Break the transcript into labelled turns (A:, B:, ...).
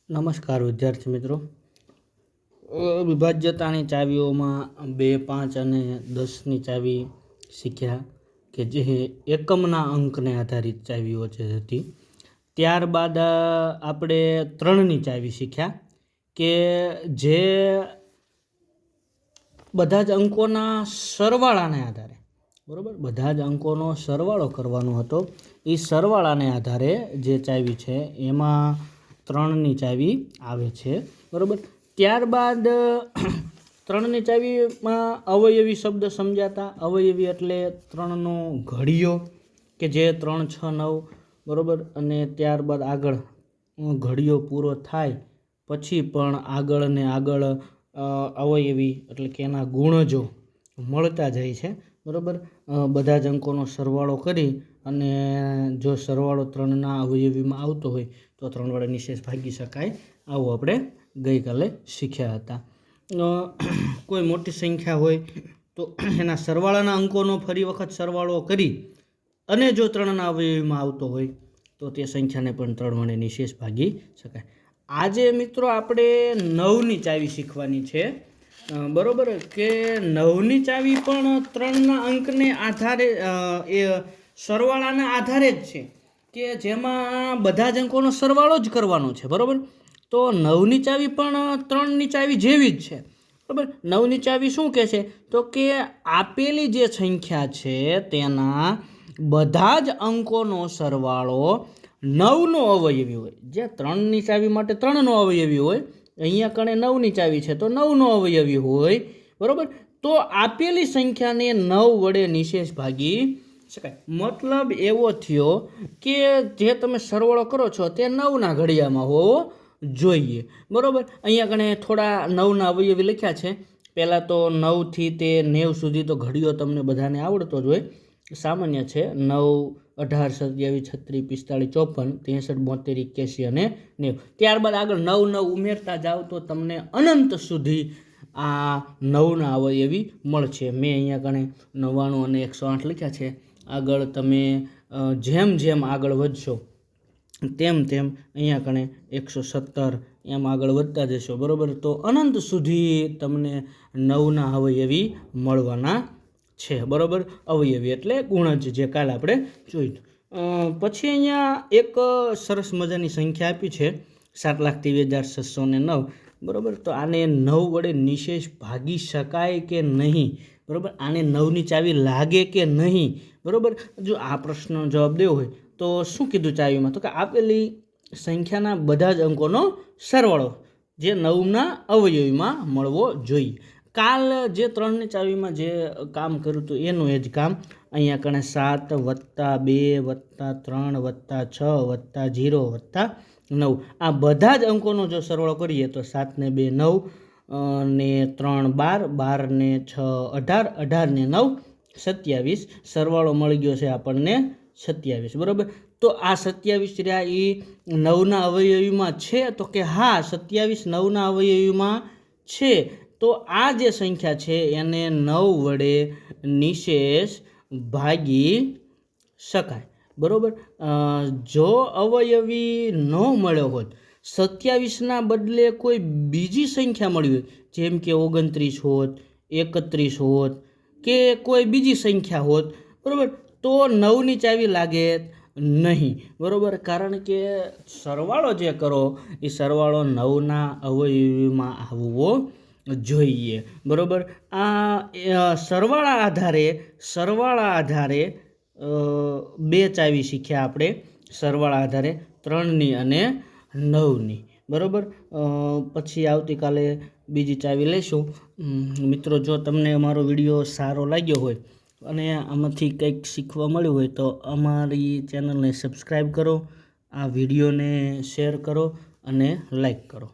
A: નમસ્કાર વિદ્યાર્થી મિત્રો. વિભાજ્યતાની ચાવીઓમાં 2, 5 અને 10ની ચાવી શીખ્યા કે જે એકમના અંકને આધારિત ચાવીઓ જે હતી. ત્યારબાદ આપણે 3ની ચાવી શીખ્યા કે જે બધા જ અંકોના સરવાળાને આધારે, બરાબર, બધા જ અંકોનો સરવાળો કરવાનો હતો. એ સરવાળાને આધારે જે ચાવી છે એમાં 3ની ચાવી આવે છે, બરાબર. ત્યારબાદ 3ની ચાવીમાં અવયવી શબ્દ સમજાતા. અવયવી એટલે 3નો ઘડિયો કે જે 3, 6, 9, બરાબર. અને ત્યારબાદ આગળ ઘડિયો પૂરો થાય પછી પણ આગળ ને આગળ અવયવી એટલે કે એના ગુણજો મળતા જાય છે, બરાબર. બધા જ અંકોનો સરવાળો કરી અને જો સરવાળો 3ના અવયવીમાં આવતો હોય તો 3 વડે નિશેષ ભાગી શકાય. આવું આપણે ગઈકાલે શીખ્યા હતા. કોઈ મોટી સંખ્યા હોય તો એના સરવાળાના અંકોનો ફરી વખત સરવાળો કરી અને જો 3ના અવયવીમાં આવતો હોય તો તે સંખ્યાને પણ 3 વડે નિશેષ ભાગી શકાય. આજે મિત્રો આપણે 9ની ચાવી શીખવાની છે, બરાબર. કે 9ની ચાવી પણ 3ના અંકને આધારે એ સરવાળાના આધારે જ છે કે જેમાં બધા જ અંકોનો સરવાળો જ કરવાનો છે, બરાબર. તો 9ની ચાવી પણ 3ની ચાવી જેવી જ છે, બરાબર. 9ની ચાવી શું કહે છે તો કે આપેલી જે સંખ્યા છે તેના બધા જ અંકોનો સરવાળો 9નો અવયવી હોય. જે 3ની ચાવી માટે 3નો અવયવી હોય, અહીંયા કણે 9ની ચાવી છે તો 9નો અવયવી હોય, બરાબર. તો આપેલી સંખ્યાને 9 વડે નિશેષ ભાગી શકાય. મતલબ એવો થયો કે જે તમે સરવાળો કરો છો તે 9ના ઘડિયામાં હોવો જોઈએ, બરાબર. અહીંયા કણે થોડા 9ના અવયવી લખ્યા છે. પહેલાં તો 9થી તે 90 સુધી તો ઘડિયો તમને બધાને આવડતો જ હોય, સામાન્ય છે. 9, 18, 27, 36, 45, 53, 72, 81 અને 90. ત્યારબાદ આગળ 9 ઉમેરતા જાઓ તો તમને અનંત સુધી આ 9ના અવયવી મળશે. મેં અહીંયા કણે 99 અને 108 લખ્યા છે. આગળ તમે જેમ જેમ આગળ વધશો તેમ તેમ અહીંયા કણે 117 એમ આગળ વધતા જશો, બરાબર. તો અનંત સુધી તમને 9ના અવયવી મળવાના છે, બરાબર. અવયવી એટલે ગુણજ, જે કાલે આપણે જોયું. પછી અહીંયા એક સરસ મજાની સંખ્યા આપી છે 7,23,609, બરાબર. તો આને 9 વડે નિશેષ ભાગી શકાય કે નહીં, બરાબર. આને 9ની ચાવી લાગે કે નહીં, બરાબર. જો આ પ્રશ્નનો જવાબ દેવો હોય તો શું કીધું ચાવીમાં, તો કે આપેલી સંખ્યાના બધા જ અંકોનો સરવાળો જે 9ના અવયવીમાં મળવો જોઈએ. કાલ જે 3ની ચાવીમાં જે કામ કર્યું હતું એનું એ જ કામ અહીંયા કણે 7 + 2 + 3 + 6 + 0 + 9 આ બધા જ અંકોનો જો સરવાળો કરીએ તો 7 ને 2 9 ને 3 12, 12 ને 6 18, 18 ને 9 27. સરવાળો મળી ગયો છે આપણને 27, બરાબર. તો આ 27 રહ્યા એ 9ના અવયવીમાં છે, તો કે હા 27 9ના અવયવીમાં છે. તો આ જે સંખ્યા છે એને 9 વડે નિશેષ ભાગી શકાય, બરાબર. જો અવયવી ન મળ્યો હોત, 27ના બદલે કોઈ બીજી સંખ્યા મળી હોય, જેમ કે 29 હોત, 31 હોત કે કોઈ બીજી સંખ્યા હોત, બરાબર, તો 9ની ચાવી લાગે નહીં, બરાબર. કારણ કે સરવાળો જે કરો એ સરવાળો 9ના અવયવીમાં આવવો જોઈએ, બરાબર. આ સરવાળા આધારે 2 ચાવી શીખ્યા આપણે. સરવાળા આધારે 3ની અને 9ની, બરાબર. પછી આવતીકાલે બીજી ચાવી લઈશું. મિત્રો, જો તમને અમારો વિડીયો સારો લાગ્યો હોય અને આમાંથી કંઈક શીખવા મળ્યું હોય તો અમારી ચેનલને સબસ્ક્રાઈબ કરો, આ વિડીયોને શેર કરો અને લાઈક કરો.